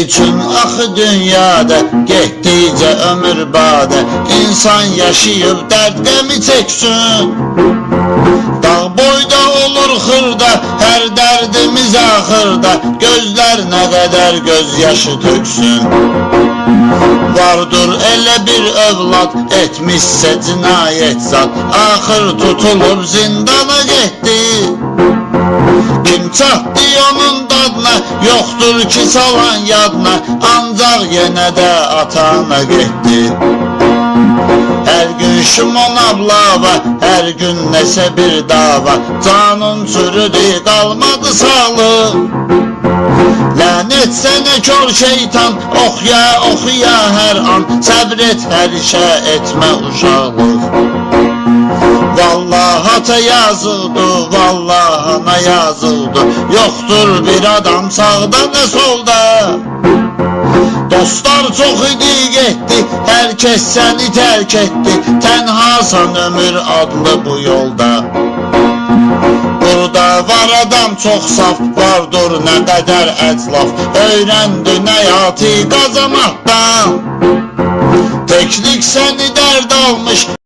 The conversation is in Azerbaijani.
üçün axı dünyada getdikcə ömür badə, insan yaşayıb dərd qəmi çəksin. Dağ boyda olur xırda, hər dərdimiz axırda, gözlər nə qədər göz yaşı töksün. Vardır elə bir övlad, etmişsə cinayət zat, axır tutulub zindana getdi. Kim çatdı onun dadına, yoxdur ki salan yadına, ancaq yenə də atana getdi. Hər gün şumon ablava, hər gün nəsə bir dava, canın çürüdü, qalmadı sağlıq. Lənət sənə kör şeytan, oxuya oxuya hər an, səbr et hər işə etmə uşaqlıq. Vallahi ata yazıqdır, vallahi ana yazıqdır, yoxdur bir adam sağda nə solda. Dostlar çox idi getdi, hər kəs səni tərk etdi, tənhasan ömür adlı bu yolda. Burada var adam çox saf, vardır nə qədər əclaf, öyrəndi həyatı qazanmaqdan. Teknik səni dərd almış,